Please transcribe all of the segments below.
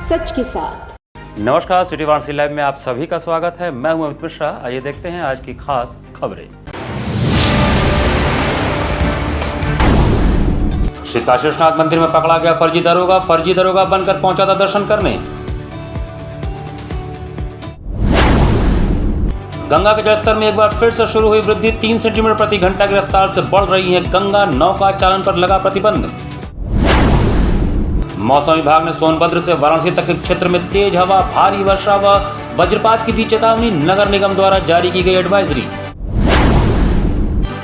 सच के साथ। नमस्कार, सिटी वाराणसी लाइव में आप सभी का स्वागत है। मैं हूं अमित मिश्रा। आइए देखते हैं आज की खास खबरें। श्री काशी विश्वनाथ मंदिर में पकड़ा गया फर्जी दरोगा बनकर पहुंचा था दर्शन करने। गंगा के जलस्तर में एक बार फिर से शुरू हुई वृद्धि, 3 सेंटीमीटर प्रति घंटा की रफ्तार से बढ़ रही है गंगा। नौका चालन पर लगा प्रतिबंध। मौसम विभाग ने सोनभद्र से वाराणसी तक के क्षेत्र में तेज हवा, भारी वर्षा व वज्रपात की दी चेतावनी। नगर निगम द्वारा जारी की गई एडवाइजरी।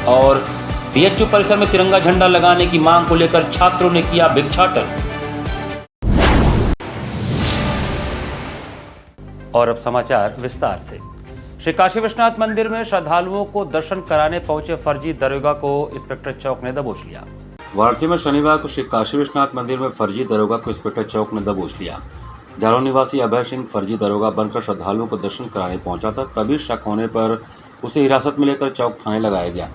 और बीएचयू परिसर में तिरंगा झंडा लगाने की मांग को लेकर छात्रों ने किया भिक्षाटन। और अब समाचार विस्तार से। श्री काशी विश्वनाथ मंदिर में श्रद्धालुओं को दर्शन कराने पहुंचे फर्जी दरोगा को इंस्पेक्टर चौक ने दबोच लिया। वाराणसी में शनिवार को श्री काशी विश्वनाथ मंदिर में फर्जी दरोगा को इंस्पेक्टर चौक ने दबोच लिया। जालौन निवासी अभय सिंह फर्जी दरोगा बनकर श्रद्धालुओं को दर्शन कराने पहुंचा था। तभी शक होने पर उसे हिरासत में लेकर चौक थाने लगाया गया।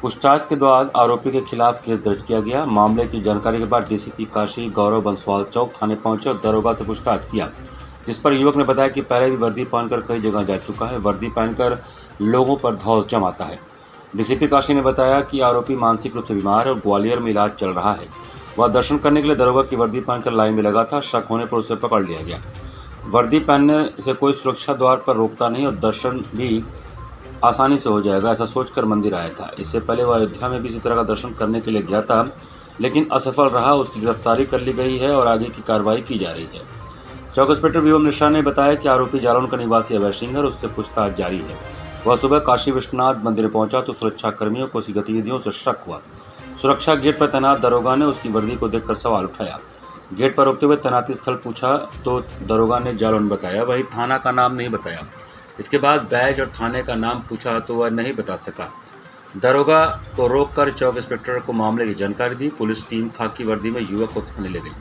पूछताछ के बाद आरोपी के खिलाफ केस दर्ज किया गया। मामले की जानकारी के बाद डीसीपी काशी गौरव बंसवाल चौक थाने पहुंचे और दरोगा से पूछताछ किया, जिस पर युवक ने बताया कि पहले भी वर्दी पहनकर कई जगह जा चुका है। वर्दी पहनकर लोगों पर धौंस जमाता है। डीसीपी काशी ने बताया कि आरोपी मानसिक रूप से बीमार है और ग्वालियर में इलाज चल रहा है। वह दर्शन करने के लिए दरोगा की वर्दी पहनकर लाइन में लगा था। शक होने पर उसे पकड़ लिया गया। वर्दी पहनने से कोई सुरक्षा द्वार पर रोकता नहीं और दर्शन भी आसानी से हो जाएगा, ऐसा सोचकर मंदिर आया था। इससे पहले वह अयोध्या में भी इसी तरह का दर्शन करने के लिए गया था, लेकिन असफल रहा। उसकी गिरफ्तारी कर ली गई है और आगे की कार्रवाई की जा रही है। चौक इंस्पेक्टर विवम मिश्रा ने बताया कि आरोपी जालौन का निवासी अभय सिंह है और उससे पूछताछ जारी है। वह सुबह काशी विश्वनाथ मंदिर पहुंचा तो सुरक्षा कर्मियों को उसकी गतिविधियों से शक हुआ। सुरक्षा गेट पर तैनात दरोगा ने उसकी वर्दी को देखकर सवाल उठाया। गेट पर रोकते हुए तैनाती स्थल पूछा तो दरोगा ने जालौन बताया, वही थाना का नाम नहीं बताया। इसके बाद बैज और थाने का नाम पूछा तो वह नहीं बता सका। दरोगा को रोककर चौक इंस्पेक्टर को मामले की जानकारी दी। पुलिस टीम खाकी वर्दी में युवक को थाने ले गई।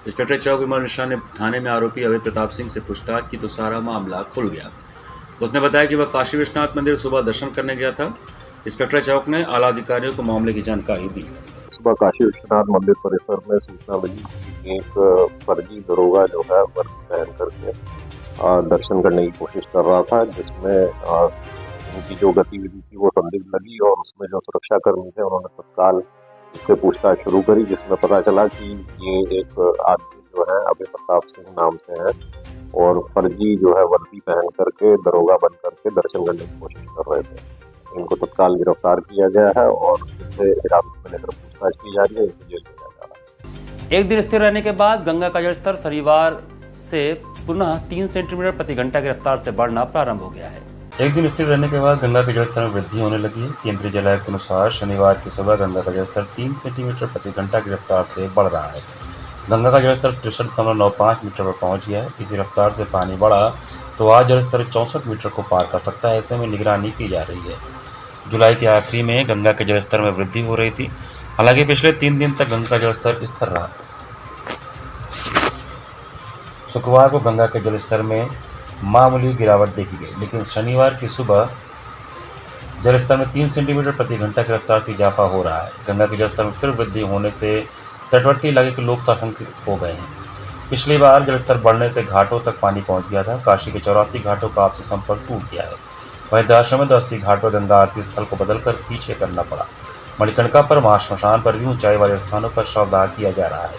इंस्पेक्टर चौक विमल मिश्रा ने थाने में आरोपी अभय प्रताप सिंह से पूछताछ की तो सारा मामला खुल गया। उसने बताया कि वह काशी विश्वनाथ मंदिर सुबह दर्शन करने गया था। इंस्पेक्टर चौक ने आला अधिकारियों को मामले की जानकारी दी। सुबह काशी विश्वनाथ मंदिर परिसर में सूचना मिली कि एक फर्जी दरोगा जो है वर्दी पहन करके दर्शन करने की कोशिश कर रहा था, जिसमें उनकी जो गतिविधि थी वो संदिग्ध लगी और उसमें जो सुरक्षाकर्मी थे उन्होंने तत्काल इससे पूछताछ शुरू करी, जिसमें पता चला कि ये एक आदमी जो है अभय प्रताप सिंह नाम से है और फर्जी जो है वर्दी पहन करके दरोगा बन करके दर्शन करने की कोशिश कर रहे थे। इनको तत्काल गिरफ्तार किया गया है और इनसे हिरासत में लेकर पूछताछ की जा रही है। इनको जेल भेजा जा रहा है। एक दिन स्थिर रहने के बाद गंगा का जलस्तर शनिवार से पुनः 3 सेंटीमीटर प्रति घंटा की रफ्तार से बढ़ना प्रारंभ हो गया है। एक दिन स्थिर रहने के बाद गंगा के जलस्तर में वृद्धि होने लगी है। केंद्रीय जल आयोग के अनुसार शनिवार की सुबह गंगा का जलस्तर 3 सेंटीमीटर प्रति घंटा की रफ्तार से बढ़ रहा है। गंगा का जलस्तर 63.95 मीटर पर पहुंच गया है। इसी रफ्तार से पानी बढ़ा तो आज जलस्तर 64 मीटर को पार कर सकता है। ऐसे में निगरानी की जा रही है। जुलाई के आखिरी में गंगा के जलस्तर में वृद्धि हो रही थी। हालांकि पिछले 3 दिन तक गंगा का जलस्तर स्थिर रहा। शुक्रवार को गंगा के जलस्तर में मामूली गिरावट देखी गई, लेकिन शनिवार की सुबह जलस्तर में 3 सेंटीमीटर प्रति घंटा की रफ्तार से इजाफा हो रहा है। गंगा के जलस्तर में फिर वृद्धि होने से तटवर्ती इलाके के लोग आतंकित हो गए हैं। पिछली बार जलस्तर बढ़ने से घाटों तक पानी पहुंच गया था। काशी के 84 घाटों का आपसी संपर्क टूट गया है। वहीं दशाश्वमेध 80 घाटों पर गंगा आरती स्थल को बदलकर पीछे करना पड़ा। मणिकर्णिका पर महाश्मशान पर भी ऊंचाई वाले स्थानों पर शवदाह किया जा रहा है।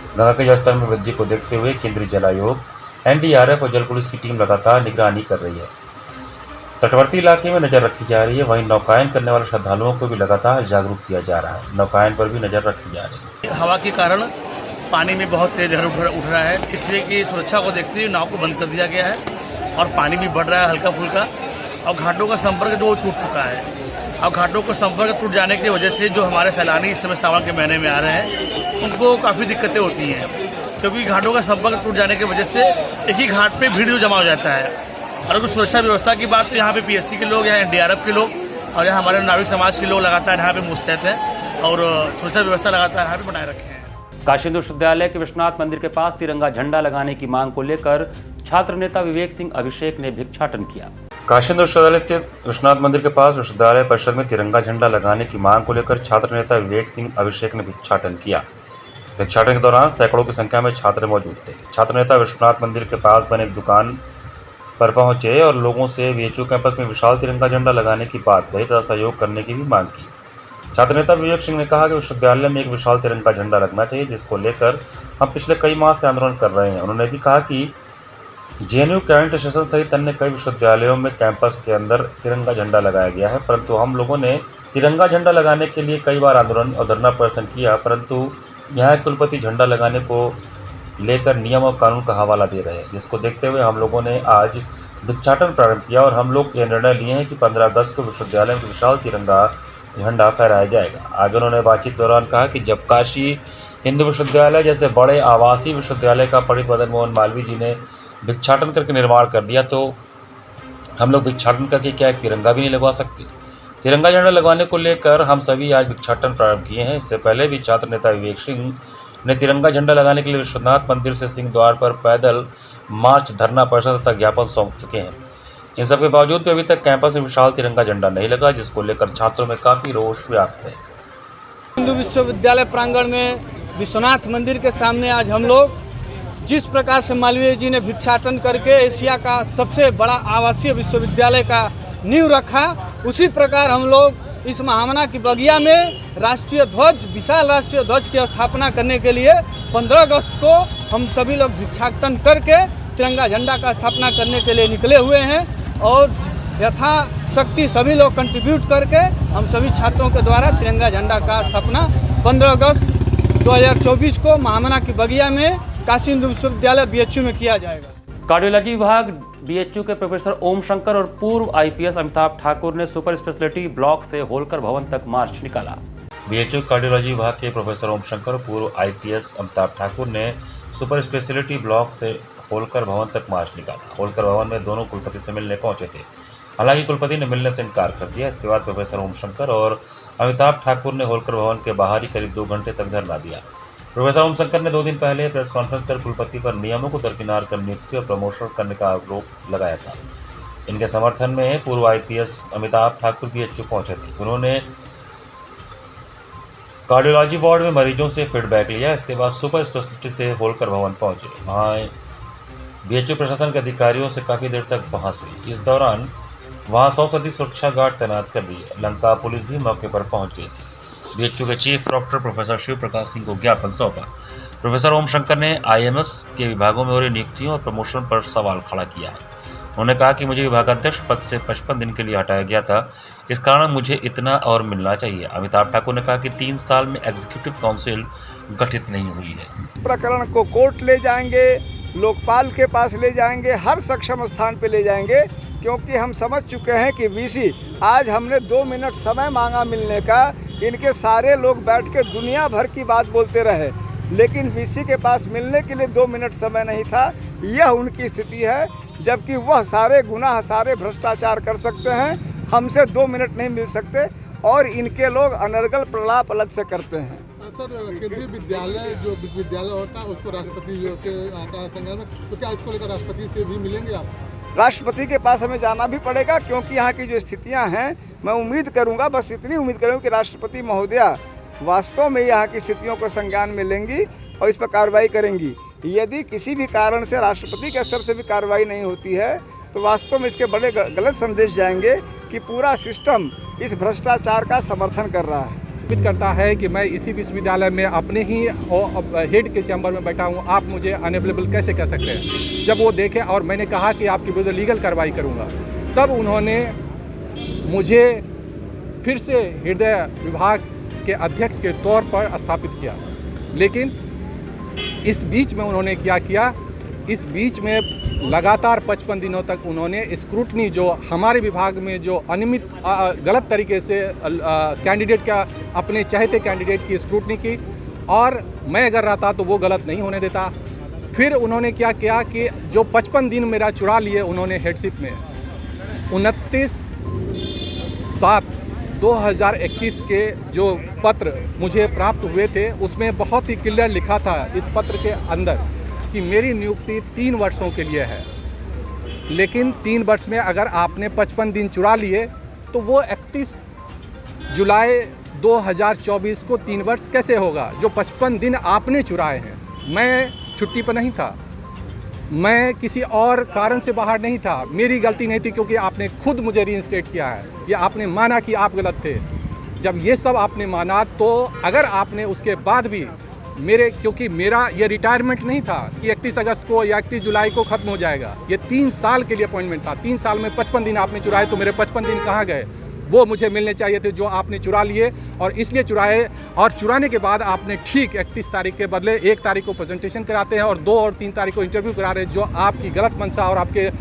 गंगा के जलस्तर में वृद्धि को देखते हुए केंद्रीय जल आयोग, एनडीआरएफ और जल पुलिस की टीम लगातार निगरानी कर रही है। तटवर्ती इलाके में नजर रखी जा रही है। वहीं नौकायन करने वाले श्रद्धालुओं को भी लगातार जागरूक किया जा रहा है। नौकायन पर भी नजर रखी जा रही है। हवा के कारण पानी में बहुत तेज लहर उठ रहा है, इसलिए कि सुरक्षा को देखते हुए नाव को बंद कर दिया गया है और पानी भी बढ़ रहा है हल्का फुल्का और घाटों का संपर्क जो टूट चुका है। अब घाटों का संपर्क टूट जाने की वजह से जो हमारे सैलानी इस समय सावन के महीने में आ रहे हैं उनको काफ़ी दिक्कतें होती हैं, क्योंकि घाटों का संपर्क टूट जाने की वजह से एक ही घाट पे भीड़ जो जमा हो जाता है। और कुछ सुरक्षा व्यवस्था की बात तो यहाँ पे पीएससी के लोग, यहाँ एनडीआरएफ के लोग और यहाँ हमारे नाविक समाज के लोग लगातार यहाँ पे मुस्तैद हैं और सुरक्षा व्यवस्था लगातार यहाँ पे बनाए रखे हैं। काशी हिंदू विश्वविद्यालय के विश्वनाथ मंदिर के पास तिरंगा झंडा लगाने की मांग को लेकर छात्र नेता विवेक सिंह अभिषेक ने भिक्षाटन किया। काशी हिंदू विश्वविद्यालय स्थित विश्वनाथ मंदिर के पास विश्वविद्यालय परिसर में तिरंगा झंडा लगाने की मांग को लेकर छात्र नेता विवेक सिंह अभिषेक ने भिक्षाटन किया। भिक्षाटन के दौरान सैकड़ों की संख्या में छात्र मौजूद थे। छात्र नेता विश्वनाथ मंदिर के पास बने एक दुकान पर पहुंचे और लोगों से बीएचयू कैंपस में विशाल तिरंगा झंडा लगाने की बात कही तथा सहयोग करने की भी मांग की। छात्र नेता विवेक सिंह ने कहा कि विश्वविद्यालय में एक विशाल तिरंगा झंडा लगना चाहिए, जिसको लेकर हम पिछले कई माह से आंदोलन कर रहे हैं। उन्होंने भी कहा कि जेएनयू कैंट स्टेशन सहित अन्य कई विश्वविद्यालयों में कैंपस के अंदर तिरंगा झंडा लगाया गया है, परंतु हम लोगों ने तिरंगा झंडा लगाने के लिए कई बार आंदोलन और धरना प्रदर्शन किया, परंतु यहाँ कुलपति झंडा लगाने को लेकर नियम और कानून का हवाला दे रहे हैं, जिसको देखते हुए हम लोगों ने आज भिक्षाटन प्रारंभ किया और हम लोग ये निर्णय लिए हैं कि 15 अगस्त को विश्वविद्यालय में विशाल तिरंगा झंडा फहराया जाएगा। आगे उन्होंने बातचीत के दौरान कहा कि जब काशी हिंदू विश्वविद्यालय जैसे बड़े आवासीय विश्वविद्यालय का पंडित मदन मोहन मालवीय जी ने भिक्षाटन करके निर्माण कर दिया, तो हम लोग भिक्षाटन करके क्या एक तिरंगा भी नहीं लगवा सकते। तिरंगा झंडा लगवाने को लेकर हम सभी आज भिक्षाटन प्रारंभ किए हैं। इससे पहले भी छात्र नेता विवेक सिंह ने तिरंगा झंडा लगाने के लिए विश्वनाथ मंदिर से सिंह द्वार पर पैदल मार्च, धरना प्रदर्शन तथा ज्ञापन सौंप चुके हैं। इन सबके बावजूद भी अभी तक कैंपस में विशाल तिरंगा झंडा नहीं लगा, जिसको लेकर छात्रों में काफी रोष व्याप्त है। हिंदू विश्वविद्यालय प्रांगण में विश्वनाथ मंदिर के सामने आज हम लोग जिस प्रकार से मालवीय जी ने भिक्षाटन करके एशिया का सबसे बड़ा आवासीय विश्वविद्यालय का नींव रखा, उसी प्रकार हम लोग इस महामना की बगिया में राष्ट्रीय ध्वज, विशाल राष्ट्रीय ध्वज की स्थापना करने के लिए 15 अगस्त को हम सभी लोग भिक्षाटन करके तिरंगा झंडा का स्थापना करने के लिए निकले हुए हैं और यथाशक्ति सभी लोग कंट्रीब्यूट करके हम सभी छात्रों के द्वारा तिरंगा झंडा का स्थापना 15 अगस्त 2024 को महामना की बगिया में काशी हिंदू विश्वविद्यालय बीएचयू में किया जाएगा। कार्डियोलॉजी विभाग बीएचयू के प्रोफेसर ओम शंकर और पूर्व आईपीएस अमिताभ ठाकुर ने सुपर स्पेशलिटी ब्लॉक से होलकर भवन तक मार्च निकाला। बीएचयू कार्डियोलॉजी विभाग के प्रोफेसर ओम शंकर और पूर्व आईपीएस अमिताभ ठाकुर ने सुपर स्पेशलिटी ब्लॉक से होलकर भवन तक मार्च निकाला। होलकर भवन में दोनों कुलपति से मिलने पहुंचे थे, हालांकि कुलपति ने मिलने से इनकार कर दिया। इसके बाद प्रोफेसर ओम शंकर और अमिताभ ठाकुर ने होलकर भवन के बाहर ही करीब 2 घंटे तक धरना दिया। प्रोफेसर ओम शंकर ने 2 दिन पहले प्रेस कॉन्फ्रेंस कर कुलपति पर नियमों को दरकिनार कर नियुक्ति और प्रमोशन करने का आरोप लगाया था। इनके समर्थन में पूर्व आईपीएस अमिताभ ठाकुर बीएचयू पहुंचे थे। उन्होंने कार्डियोलॉजी वार्ड में मरीजों से फीडबैक लिया। इसके बाद सुपर स्पेशलिटी से होलकर भवन पहुंचे। वहाँ बीएचयू प्रशासन के अधिकारियों से काफ़ी देर तक बहस हुई। इस दौरान वहाँ 100 से अधिक सुरक्षा गार्ड तैनात कर दिए। लंका पुलिस भी मौके पर पहुंच गई थी। बीएचयू के chief doctor professor Shiv Prakash Singh को ज्ञापन सौंपा। प्रोफेसर ओम शंकर ने आईएमएस के विभागों में हो रही नियुक्तियों और प्रमोशन पर सवाल खड़ा किया है। उन्होंने कहा कि मुझे विभागाध्यक्ष पद से 55 दिन के लिए हटाया गया था, इस कारण मुझे इतना और मिलना चाहिए। अमिताभ ठाकुर ने कहा कि 3 साल में एग्जीक्यूटिव काउंसिल गठित नहीं हुई है। प्रकरण को कोर्ट ले जाएंगे, लोकपाल के पास ले जाएंगे, हर सक्षम स्थान पे ले जाएंगे, क्योंकि हम समझ चुके हैं कि वीसी आज हमने 2 मिनट समय मांगा मिलने का, इनके सारे लोग बैठ के दुनिया भर की बात बोलते रहे, लेकिन वीसी के पास मिलने के लिए 2 मिनट समय नहीं था। यह उनकी स्थिति है, जबकि वह सारे गुनाह, सारे भ्रष्टाचार कर सकते हैं, हमसे 2 मिनट नहीं मिल सकते और इनके लोग अनर्गल प्रलाप अलग से करते हैं। सर, केंद्रीय विद्यालय जो विश्वविद्यालय होता है उसको राष्ट्रपति जो के आता है संज्ञान में, तो क्या इसको लेकर राष्ट्रपति से भी मिलेंगे आप? राष्ट्रपति के पास हमें जाना भी पड़ेगा, क्योंकि यहाँ की जो स्थितियाँ हैं, मैं उम्मीद करूँगा, बस इतनी उम्मीद करूँगा कि राष्ट्रपति महोदया वास्तव में यहाँ की स्थितियों को संज्ञान में लेंगी और इस पर कार्रवाई करेंगी। यदि किसी भी कारण से राष्ट्रपति के स्तर से भी कार्रवाई नहीं होती है तो वास्तव में इसके बड़े गलत संदेश जाएंगे कि पूरा सिस्टम इस भ्रष्टाचार का समर्थन कर रहा है। उम्मीद करता है कि मैं इसी विश्वविद्यालय में अपने ही हेड के चैम्बर में बैठा हूँ, आप मुझे अनअवेलेबल कैसे कह सकते हैं। जब वो देखे और मैंने कहा कि आपके विरुद्ध लीगल कार्रवाई करूँगा, तब उन्होंने मुझे फिर से हृदय विभाग के अध्यक्ष के तौर पर स्थापित किया। लेकिन इस बीच में उन्होंने क्या किया, इस बीच में लगातार 55 दिनों तक उन्होंने स्क्रूटनी, जो हमारे विभाग में जो अनियमित गलत तरीके से कैंडिडेट का, अपने चाहते कैंडिडेट की स्क्रूटनी की, और मैं अगर रहता तो वो गलत नहीं होने देता। फिर उन्होंने क्या किया कि जो 55 दिन मेरा चुरा लिए उन्होंने हेडशिप में, 29/7/2021 के जो पत्र मुझे प्राप्त हुए थे उसमें बहुत ही क्लियर लिखा था इस पत्र के अंदर कि मेरी नियुक्ति 3 वर्षों के लिए है, लेकिन 3 वर्ष में अगर आपने 55 दिन चुरा लिए तो वो 31 जुलाई 2024 को 3 वर्ष कैसे होगा? जो 55 दिन आपने चुराए हैं। मैं छुट्टी पर नहीं था, मैं किसी और कारण से बाहर नहीं था, मेरी गलती नहीं थी, क्योंकि आपने खुद मुझे रीइंस्टेट किया है। या आपने माना कि आप गलत थे। जब ये सब आपने माना, तो अगर आपने उसके बाद भी क्योंकि मेरा ये रिटायरमेंट नहीं था कि 31 अगस्त को या 31 जुलाई को ख़त्म हो जाएगा। ये 3 साल के लिए अपॉइंटमेंट था। 3 साल में 55 दिन आपने चुराए, तो मेरे 55 दिन कहाँ गए? वो मुझे मिलने चाहिए थे जो आपने चुरा लिए, और इसलिए चुराए। और चुराने के बाद आपने ठीक 31 तारीख के बदले 1 तारीख को प्रेजेंटेशन कराते हैं और 2 और 3 तारीख को इंटरव्यू करा रहे हैं, जो आपकी गलत मंशा और आपके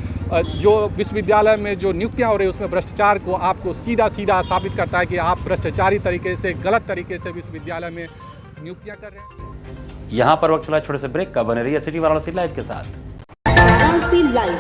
जो विश्वविद्यालय में जो नियुक्तियां हो रही है उसमें भ्रष्टाचार को आपको सीधा सीधा साबित करता है कि आप भ्रष्टाचारी तरीके से, गलत तरीके से विश्वविद्यालय में नियुक्तियां कर रहे हैं। यहाँ पर वक्त चला छोटे से ब्रेक का। बने रहिए सिटी वाराणसी लाइव के साथ। वाराणसी लाइव,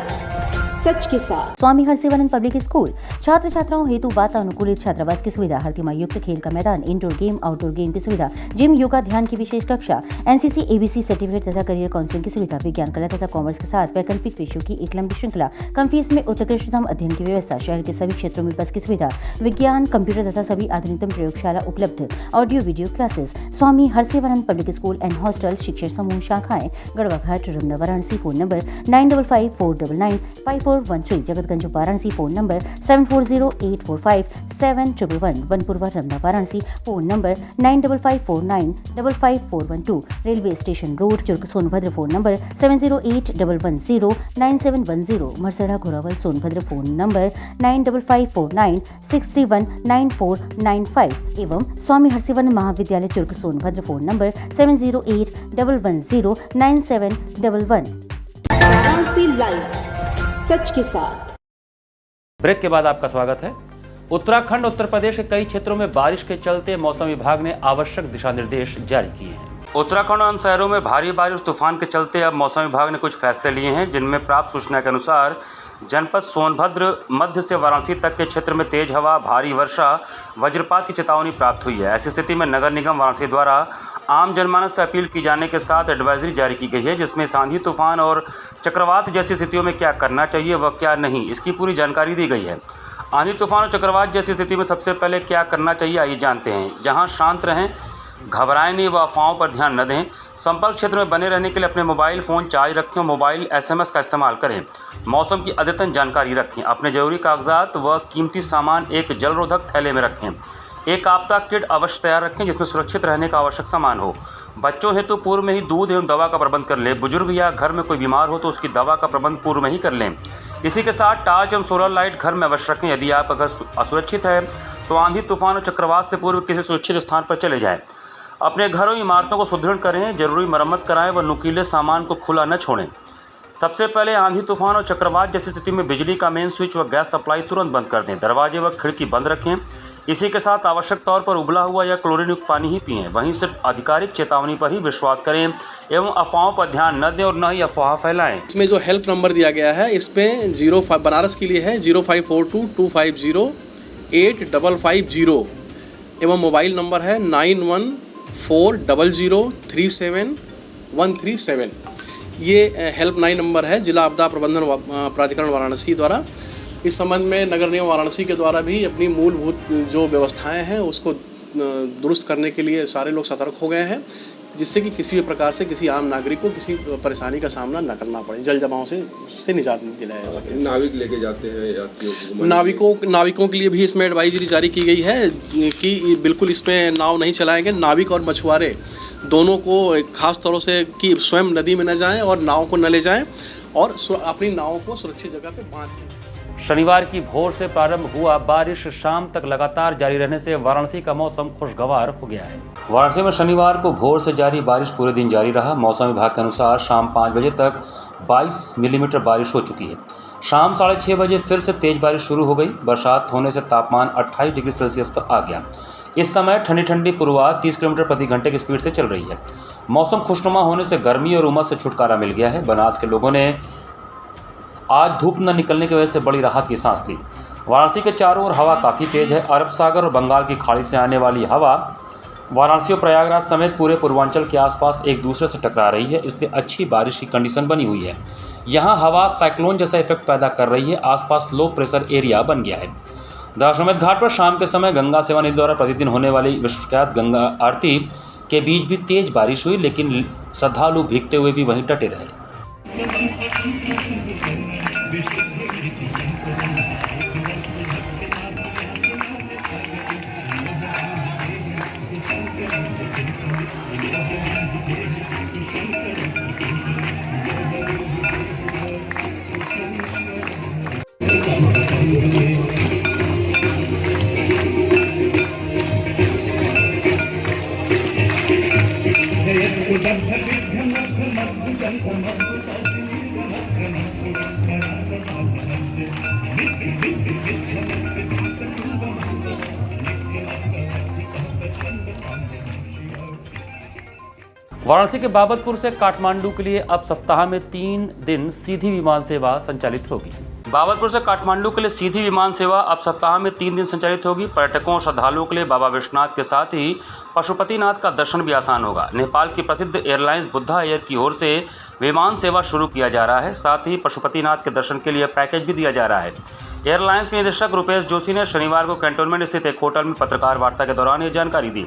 सच के साथ। स्वामी हरसिवानंद पब्लिक स्कूल छात्र छात्राओं हेतु वातानुकूलित छात्रावास की सुविधा, हरतिमा युक्त खेल का मैदान, इंडोर गेम आउटडोर गेम की सुविधा, जिम, योगा, ध्यान की विशेष कक्षा, एनसीसी एबीसी सर्टिफिकेट तथा करियर काउंसलिंग की सुविधा, विज्ञान, कला तथा कॉमर्स के साथ वैकल्पिक विषयों की एक लंबी श्रृंखला, कम फीस में उत्कृष्टतम अध्ययन की व्यवस्था, शहर के सभी क्षेत्रों में बस की सुविधा, विज्ञान, कंप्यूटर तथा सभी आधुनिकतम प्रयोगशाला उपलब्ध, audio video classes. Swami Harsivanand public school and hostel, शिक्षण समूह शाखाएं Garhwa Ghat, Ramna, Varanasi. Phone number 9554995413, Jagatganj Varanasi. Phone number 7408457111, Vanpurwa, Ramna, Varanasi. Phone number 9554955412, railway station road, Churk, Sonbhadra. Phone number 7081109710, Marsara, Ghorawal, Sonbhadra. Phone number 954963199495 एवं स्वामी हरसिवानंद महाविद्यालय, Churk, Sonbhadra. Phone number 7081109711। Varanasi live, सच के साथ। ब्रेक के बाद आपका स्वागत है। उत्तराखंड, उत्तर प्रदेश के कई क्षेत्रों में बारिश के चलते मौसम विभाग ने आवश्यक दिशा निर्देश जारी किए हैं। उत्तराखंड और अन्य शहरों में भारी बारिश तूफान के चलते अब मौसम विभाग ने कुछ फैसले लिए हैं, जिनमें प्राप्त सूचना के अनुसार जनपद सोनभद्र मध्य से वाराणसी तक के क्षेत्र में तेज हवा, भारी वर्षा, वज्रपात की चेतावनी प्राप्त हुई है। ऐसी स्थिति में नगर निगम वाराणसी द्वारा आम जनमानस से अपील की जाने के साथ एडवाइजरी जारी की गई है, जिसमें आंधी तूफान और चक्रवात जैसी स्थितियों में क्या करना चाहिए व क्या नहीं, इसकी पूरी जानकारी दी गई है। आंधी तूफान और चक्रवात जैसी स्थिति में सबसे पहले क्या करना चाहिए, आइए जानते हैं। जहां शांत रहें, घबराएं नहीं व अफवाहों पर ध्यान न दें। संपर्क क्षेत्र में बने रहने के लिए अपने मोबाइल फ़ोन चार्ज रखें और मोबाइल SMS का इस्तेमाल करें। मौसम की अद्यतन जानकारी रखें। अपने जरूरी कागजात व कीमती सामान एक जलरोधक थैले में रखें। एक आपदा किट अवश्य तैयार रखें, जिसमें सुरक्षित रहने का आवश्यक सामान हो। बच्चों हेतु पूर्व में ही दूध एवं दवा का प्रबंध कर लें। बुजुर्ग या घर में कोई बीमार हो तो उसकी दवा का प्रबंध पूर्व में ही कर लें। इसी के साथ टॉर्च एवं सोलर लाइट घर में अवश्य रखें। यदि आप अगर असुरक्षित है तो आंधी तूफान और चक्रवात से पूर्व किसी सुरक्षित स्थान पर चले जाएं। अपने घरों इमारतों को सुदृढ़ करें, जरूरी मरम्मत कराएं व नुकीले सामान को खुला न छोड़ें। सबसे पहले आंधी तूफान और चक्रवात जैसी स्थिति में बिजली का मेन स्विच व गैस सप्लाई तुरंत बंद कर दें। दरवाजे व खिड़की बंद रखें। इसी के साथ आवश्यक तौर पर उबला हुआ या क्लोरीन युक्त पानी ही पिएं। वहीं सिर्फ आधिकारिक चेतावनी पर ही विश्वास करें एवं अफवाहों पर ध्यान न दें और न ही अफवाह फैलाएं। इसमें जो हेल्प नंबर दिया गया है, इसमें 05 बनारस के लिए है 0542250855 एवं मोबाइल नंबर है 9140037137। ये हेल्पलाइन नंबर है जिला आपदा प्रबंधन प्राधिकरण वाराणसी द्वारा। इस संबंध में नगर निगम वाराणसी के द्वारा भी अपनी मूलभूत जो व्यवस्थाएं हैं उसको दुरुस्त करने के लिए सारे लोग सतर्क हो गए हैं, जिससे कि किसी भी प्रकार से किसी आम नागरिक को किसी परेशानी का सामना न करना पड़े, जल जमाव से निजात दिलाया जा सके। नाविक लेके जाते हैं यात्रियों को, नाविकों के लिए भी इसमें एडवाइजरी जारी की गई है कि बिल्कुल इसमें नाव नहीं चलाएंगे। नाविक और मछुआरे दोनों को खास तौर से कि स्वयं नदी में न जाएं और नाव को न ले जाएं और अपनी नावों को सुरक्षित जगह पे बांध लें। शनिवार की भोर से प्रारंभ हुआ बारिश शाम तक लगातार जारी रहने से वाराणसी का मौसम खुशगवार हो गया है। वाराणसी में शनिवार को भोर से जारी बारिश पूरे दिन जारी रहा। मौसम विभाग के अनुसार शाम 5 बजे तक 22 मिलीमीटर बारिश हो चुकी है। शाम 6:30 बजे फिर से तेज बारिश शुरू हो गई। बरसात होने से तापमान 28 डिग्री सेल्सियस पर आ गया। इस समय ठंडी ठंडी पूर्वा 30 किलोमीटर प्रति घंटे की स्पीड से चल रही है। मौसम खुशनुमा होने से गर्मी और उमस से छुटकारा मिल गया है। बनास के लोगों ने आज धूप न निकलने की वजह से बड़ी राहत की सांस ली। वाराणसी के चारों ओर हवा काफ़ी तेज है। अरब सागर और बंगाल की खाड़ी से आने वाली हवा वाराणसी और प्रयागराज समेत पूरे पूर्वांचल के आसपास एक दूसरे से टकरा रही है, इसलिए अच्छी बारिश की कंडीशन बनी हुई है। यहाँ हवा साइक्लोन जैसा इफेक्ट पैदा कर रही है। आसपास लो प्रेशर एरिया बन गया है। दशाश्वमेध घाट पर शाम के समय गंगा सेवा निधि द्वारा प्रतिदिन होने वाली विश्वविख्यात गंगा आरती के बीच भी तेज बारिश हुई, लेकिन श्रद्धालु भीगते हुए भी वहीं डटे रहे। वाराणसी के बाबतपुर से काठमांडू के लिए अब सप्ताह में 3 दिन सीधी विमान सेवा संचालित होगी। बाबतपुर से काठमांडू के लिए सीधी विमान सेवा अब सप्ताह में 3 दिन संचालित होगी। पर्यटकों और श्रद्धालुओं के लिए बाबा विश्वनाथ के साथ ही पशुपतिनाथ का दर्शन भी आसान होगा। नेपाल की प्रसिद्ध एयरलाइंस बुद्धा एयर की ओर से विमान सेवा शुरू किया जा रहा है। साथ ही पशुपतिनाथ के दर्शन के लिए पैकेज भी दिया जा रहा है। एयरलाइंस के निदेशक रुपेश जोशी ने शनिवार को कैंटोनमेंट स्थित एक होटल में पत्रकार वार्ता के दौरान ये जानकारी दी।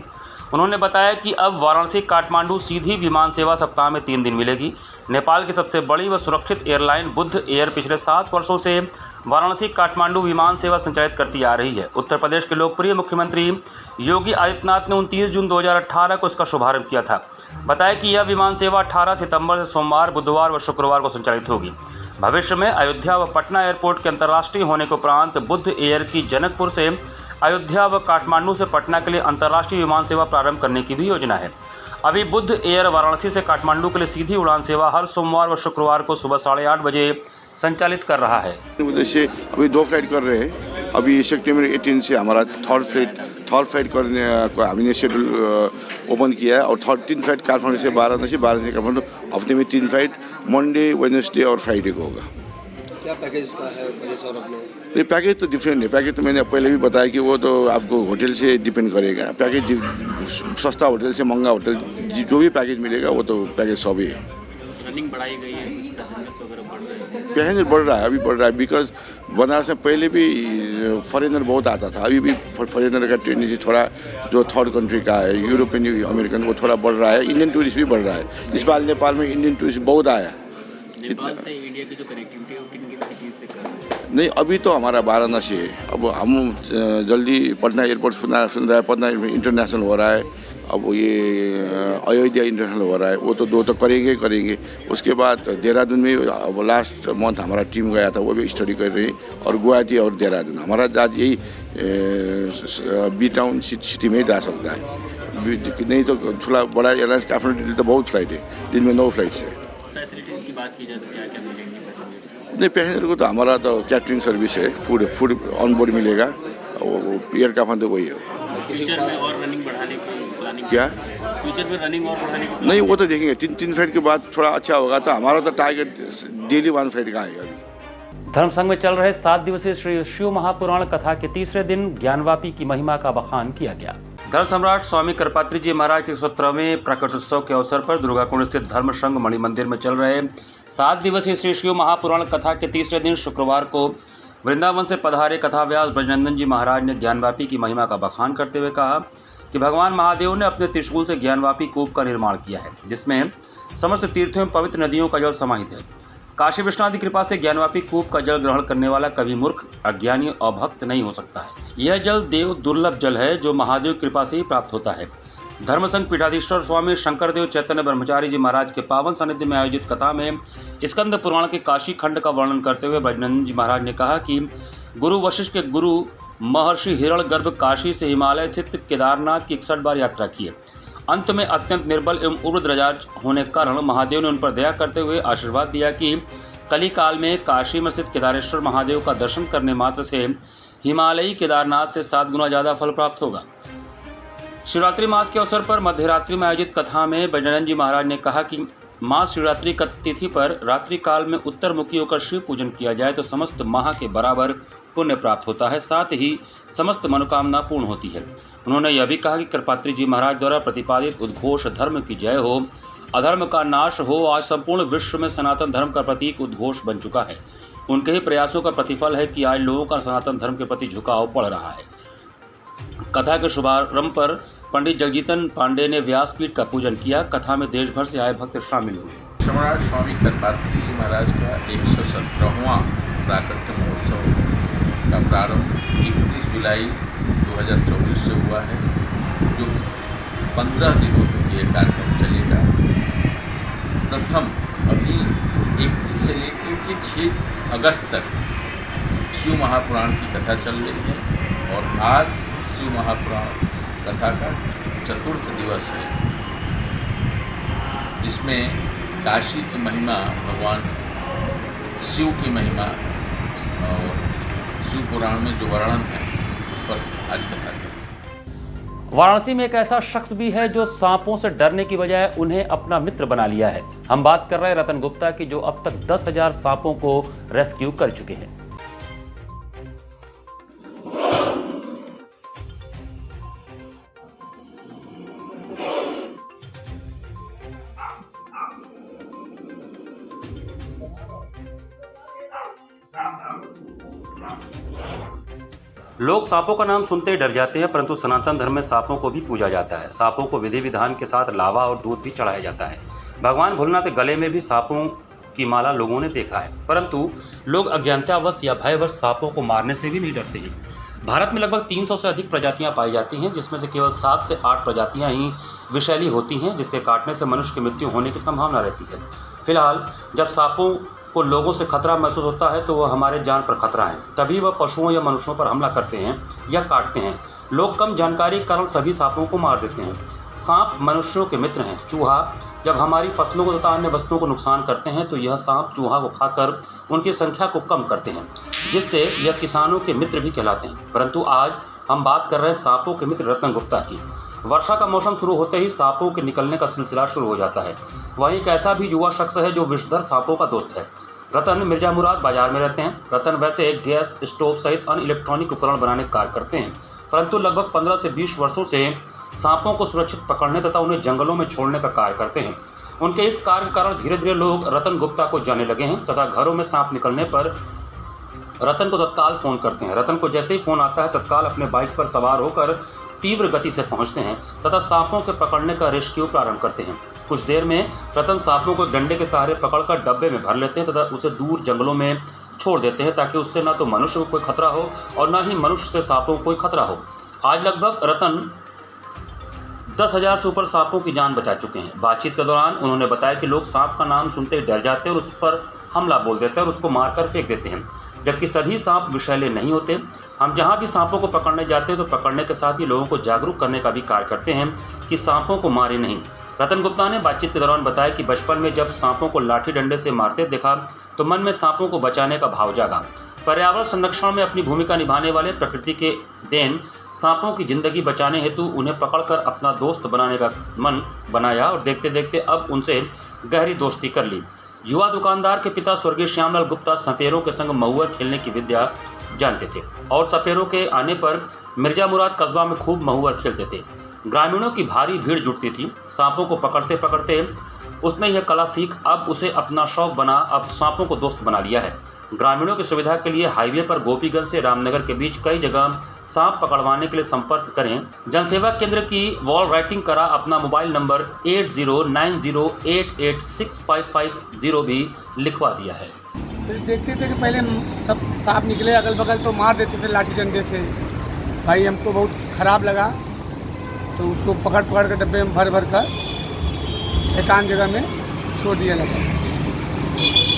उन्होंने बताया कि अब वाराणसी काठमांडू सीधी विमान सेवा सप्ताह में 3 दिन मिलेगी। नेपाल की सबसे बड़ी व सुरक्षित एयरलाइन बुद्ध एयर पिछले 7 वर्षों से वाराणसी काठमांडू विमान सेवा संचालित करती आ रही है। उत्तर प्रदेश के लोकप्रिय मुख्यमंत्री योगी आदित्यनाथ ने 29 जून 2018 को इसका शुभारंभ किया था। बताया कि यह विमान सेवा 18 सितंबर से सोमवार, बुधवार व शुक्रवार को संचालित होगी। भविष्य में अयोध्या व पटना एयरपोर्ट के अंतर्राष्ट्रीय होने के उपरांत बुद्ध एयर की जनकपुर से अयोध्या व काठमांडू से पटना के लिए अंतर्राष्ट्रीय विमान सेवा प्रारंभ करने की भी योजना है। अभी बुद्ध एयर वाराणसी से काठमांडू के लिए सीधी उड़ान सेवा हर सोमवार व शुक्रवार को सुबह 8:30 बजे संचालित कर रहा है। उद्देश्य अभी 2 फ्लाइट कर रहे हैं। अभी सितंबर 18 से हमारा थर्ड फ्लाइट करने का हमने शेड्यूल ओपन किया है और 3 फ्लाइट काठमांडू से वाराणसी काठमांडू, हफ्ते में 3 फ्लाइट मंडे, वेडनेसडे और फ्राइडे को होगा। क्या पैकेज का है सर अपने? ये पैकेज तो डिफरेंट है। पैकेज तो मैंने पहले भी बताया कि वो तो आपको होटल से डिपेंड करेगा। पैकेज सस्ता होटल से महंगा होटल जो भी पैकेज मिलेगा वो तो पैकेज सब ही है। रनिंग बढ़ाई गई है, पैसेंजर्स वगैरह बढ़ रहे हैं। पैसेंजर बढ़ रहा है, अभी बढ़ रहा है बिकॉज बनारस में पहले भी फॉरेनर बहुत आता था। अभी भी फॉरेनर का ट्रेंड से थोड़ा जो थर्ड कंट्री का है, यूरोपियन अमेरिकन, वो थोड़ा बढ़ रहा है। इंडियन टूरिस्ट भी बढ़ रहा है। इस बार नेपाल में इंडियन टूरिस्ट बहुत आया। नेपाल से इंडिया की जो कनेक्टिविटी है वो किन सिटीज से कर रहे हैं? नहीं, अभी तो हमारा वाराणसी है। अब हम जल्दी पटना एयरपोर्ट सुन रहा है, पटना इंटरनेशनल हो रहा है। अब ये अयोध्या इंटरनेशनल हो रहा है, वो तो 2 तो करेंगे। उसके बाद देहरादून में अब लास्ट मंथ हमारा टीम गया था, वो भी स्टडी कर रही है। और गुवाहाटी और देहरादून हमारा आज यही बी टाउन सिटी में जा सकता है। नहीं तो थोड़ा बड़ा एयरलाइंस काठमांडू तो बहुत फ्लाइट है, दिन में 9 फ्लाइट्स है। फैसिलिटीज की बात की जाए तो क्या क्या मिलेंगी पैसेंजर्स को? नहीं, पैसेंजर को तो हमारा तो कैटरिंग सर्विस है, फूड ऑन बोर्ड मिलेगा। एयर काठमांडू वही है। फ्यूचर में और रनिंग बढ़ाने की प्लानिंग? क्या फ्यूचर में रनिंग और बढ़ाने की? नहीं, वो तो देखेंगे। 3 फ्लाइट के बाद थोड़ा अच्छा होगा। तो हमारा तो टारगेट डेली 1 फ्लाइट का है। अभी धर्म संघ में चल रहे 7 दिवसीय श्री शिव महापुराण कथा के तीसरे दिन ज्ञानवापी की महिमा का बखान किया गया। धर्म सम्राट स्वामी करपात्री जी महाराज के 17वें प्रकटोत्सव के अवसर पर दुर्गाकुंड स्थित धर्म संघ मणि मंदिर में चल रहे 7 दिवसीय श्री शिव महापुराण कथा के तीसरे दिन शुक्रवार को वृंदावन से पधारे कथाव्यास ब्रजनंदन जी महाराज ने ज्ञानवापी की महिमा का बखान करते हुए कहा कि भगवान महादेव ने अपने त्रिशूल से ज्ञानवापी कूप का निर्माण किया है, जिसमें समस्त तीर्थों एवं पवित्र नदियों का जल समाहित है। काशी विश्वनाथ की कृपा से ज्ञानवापी कूप का जल ग्रहण करने वाला कभी मूर्ख, अज्ञानी और भक्त नहीं हो सकता है। यह जल देव दुर्लभ जल है जो महादेव की कृपा से ही प्राप्त होता है। धर्म संघ पीठाधीश्वर स्वामी शंकरदेव चैतन्य ब्रह्मचारी जी महाराज के पावन सानिध्य में आयोजित कथा में स्कंद पुराण के काशी खंड का वर्णन करते हुए ब्रजनंदन जी महाराज ने कहा कि गुरु वशिष्ठ के गुरु महर्षि हिरण्यगर्भ काशी से हिमालय स्थित केदारनाथ की 61 बार यात्रा की है। अंत में अत्यंत निर्बल एवं उग्रद्रजाज होने के कारण महादेव ने उन पर दया करते हुए आशीर्वाद दिया कि कली काल में काशी में स्थित केदारेश्वर महादेव का दर्शन करने मात्र से हिमालयी केदारनाथ से 7 गुना ज़्यादा फल प्राप्त होगा। शिवरात्रि मास के अवसर पर मध्यरात्रि में आयोजित कथा में ब्रजनंदन जी महाराज ने कहा कि माँ शिवरात्रि का तिथि पर रात्रि काल में उत्तरमुखी होकर शिव पूजन किया जाए तो समस्त माह के बराबर पुण्य प्राप्त होता है, साथ ही समस्त मनोकामना पूर्ण होती है। उन्होंने यह भी कहा कि करपात्री जी महाराज द्वारा प्रतिपादित उद्घोष धर्म की जय हो, अधर्म का नाश हो आज संपूर्ण विश्व में सनातन धर्म का प्रतीक उद्घोष बन चुका है। उनके ही प्रयासों का प्रतिफल है कि आज लोगों का सनातन धर्म के प्रति झुकाव बढ़ रहा है। कथा के शुभारंभ पर पंडित जगजीतन पांडे ने व्यासपीठ का पूजन किया। कथा में देश भर से आए भक्त शामिल हुए। सम्राट स्वामी दत्तात्रेय जी महाराज का 117वां प्राकट्य महोत्सव का प्रारंभ 31 जुलाई 2024 से हुआ है, जो 15 दिनों तक ये कार्यक्रम चलेगा। प्रथम अभी 31 से लेकर के 6 अगस्त तक शिव महापुराण की कथा चल रही है और आज शिव महापुराण कथा का 4th दिवस है, जिसमें काशी की महिमा, भगवान शिव की महिमा और शिव पुराण में जो वर्णन है उस पर आज कथा चली। वाराणसी में एक ऐसा शख्स भी है जो सांपों से डरने की बजाय उन्हें अपना मित्र बना लिया है। हम बात कर रहे हैं रतन गुप्ता की, जो अब तक 10,000 सांपों को रेस्क्यू कर चुके हैं। लोग सांपों का नाम सुनते ही डर जाते हैं, परंतु सनातन धर्म में सांपों को भी पूजा जाता है। सांपों को विधि विधान के साथ लावा और दूध भी चढ़ाया जाता है। भगवान भोलेनाथ के गले में भी सांपों की माला लोगों ने देखा है, परंतु लोग अज्ञानतावश या भयवश सांपों को मारने से भी नहीं डरते हैं। भारत में लगभग 300 से अधिक प्रजातियां पाई जाती हैं, जिसमें से केवल 7 से 8 प्रजातियां ही विषैली होती हैं, जिसके काटने से मनुष्य की मृत्यु होने की संभावना रहती है। फिलहाल जब सांपों को लोगों से खतरा महसूस होता है तो वह हमारे जान पर खतरा है, तभी वह पशुओं या मनुष्यों पर हमला करते हैं या काटते हैं। लोग कम जानकारी के कारण सभी सांपों को मार देते हैं। सांप मनुष्यों के मित्र हैं। चूहा जब हमारी फसलों को तथा अन्य वस्तुओं को नुकसान करते हैं तो यह सांप चूहा को खाकर उनकी संख्या को कम करते हैं, जिससे यह किसानों के मित्र भी कहलाते हैं। परंतु आज हम बात कर रहे हैं सांपों के मित्र रतन गुप्ता की। वर्षा का मौसम शुरू होते ही सांपों के निकलने का सिलसिला शुरू हो जाता है। वहीं एक ऐसा भी युवा शख्स है जो विषधर सांपों का दोस्त है। रतन मिर्जा मुराद बाजार में रहते हैं। रतन वैसे गैस स्टोव सहित अन्य इलेक्ट्रॉनिक उपकरण बनाने का कार्य करते हैं, परंतु लगभग 15 से 20 वर्षों से सांपों को सुरक्षित पकड़ने तथा उन्हें जंगलों में छोड़ने का कार्य करते हैं। उनके इस कार्य के कारण धीरे धीरे लोग रतन गुप्ता को जानने लगे हैं तथा घरों में सांप निकलने पर रतन को तत्काल फ़ोन करते हैं। रतन को जैसे ही फ़ोन आता है तत्काल अपने बाइक पर सवार होकर तीव्र गति से पहुंचते हैं तथा सांपों के पकड़ने का रेस्क्यू प्रारंभ करते हैं। कुछ देर में रतन सांपों को डंडे के सहारे पकड़कर डब्बे में भर लेते हैं तथा उसे दूर जंगलों में छोड़ देते हैं, ताकि उससे न तो मनुष्य को कोई खतरा हो और न ही मनुष्य से सांपों को कोई खतरा हो। आज लगभग रतन 10,000 से ऊपर सांपों की जान बचा चुके हैं। बातचीत के दौरान उन्होंने बताया कि लोग सांप का नाम सुनते ही डर जाते हैं और उस पर हमला बोल देते हैं और उसको मारकर फेंक देते हैं, जबकि सभी सांप विषैले नहीं होते। हम जहां भी सांपों को पकड़ने जाते हैं तो पकड़ने के साथ ही लोगों को जागरूक करने का भी कार्य करते हैं कि सांपों को मारे नहीं। रतन गुप्ता ने बातचीत के दौरान बताया कि बचपन में जब सांपों को लाठी डंडे से मारते देखा तो मन में सांपों को बचाने का भाव जागा। पर्यावरण संरक्षण में अपनी भूमिका निभाने वाले प्रकृति के देन सांपों की जिंदगी बचाने हेतु उन्हें पकड़कर अपना दोस्त बनाने का मन बनाया और देखते देखते अब उनसे गहरी दोस्ती कर ली। युवा दुकानदार के पिता स्वर्गीय श्यामलाल गुप्ता सपेरों के संग महुआ खेलने की विद्या जानते थे और सपेरों के आने पर मिर्जा मुराद कस्बा में खूब महुआ खेलते थे। ग्रामीणों की भारी भीड़ जुटती थी। सांपों को पकड़ते पकड़ते उसने यह कला सीख अब उसे अपना शौक बना, अब सांपों को दोस्त बना लिया है। ग्रामीणों की सुविधा के लिए हाईवे पर गोपीगंज से रामनगर के बीच कई जगह सांप पकड़वाने के लिए संपर्क करें। जनसेवा केंद्र की वॉल राइटिंग करा अपना मोबाइल नंबर 8090886550 भी लिखवा दिया है। देखते थे कि पहले सब सांप निकले अगल बगल तो मार देते थे लाठी डंडे से। भाई हमको बहुत ख़राब लगा तो उसको पकड़ कर डब्बे में भर कर एकांत जगह में छोड़ दिया जाता है।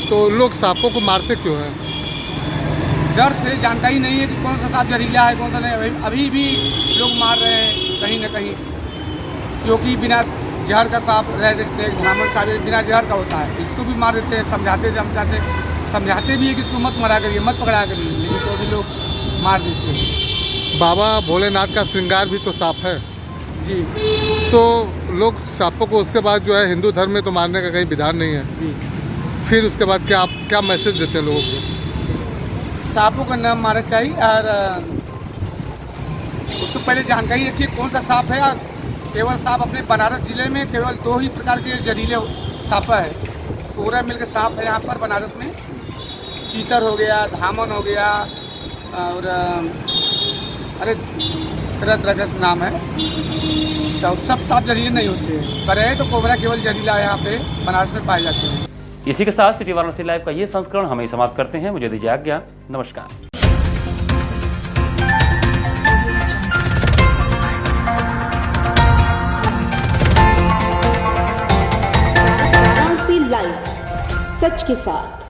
तो लोग सांपों को मारते क्यों हैं? डर से, जानता ही नहीं है कि कौन सा सांप जहरीला है कौन सा नहीं। अभी भी लोग मार रहे हैं कहीं ना कहीं, क्योंकि बिना जहर का सांप रेड स्नेक ब्राह्मण सांप बिना जहर का होता है, इसको भी मार देते हैं। समझाते भी है कि इसको मत मरा करिए, मत पकड़ा करिए, लेकिन तो भी लोग मार देते हैं। बाबा भोलेनाथ का श्रृंगार भी तो सांप है जी। तो लोग सांपों को उसके बाद जो है हिंदू धर्म में तो मारने का कहीं विधान नहीं है जी। फिर उसके बाद क्या मैसेज देते हैं लोगों को? सांपों का नाम मारना चाहिए और उसको पहले जानकारी रखिए कौन सा सांप है। और केवल सांप अपने बनारस जिले में केवल 2 ही प्रकार के जहरीले सांप है। पूरा मिलकर सांप है यहाँ पर बनारस में। चीतर हो गया, धामन हो गया और अरे तरह तरह का नाम है, तो सब सांप जहरीले नहीं होते हैं, पर है तो कोबरा केवल जहरीला यहाँ पे बनारस में पाए जाते हैं। इसी के साथ सिटी वाराणसी लाइव का ये संस्करण हम ही समाप्त करते हैं। मुझे दीजिए आज्ञा। नमस्कार। वाराणसी लाइव, सच के साथ।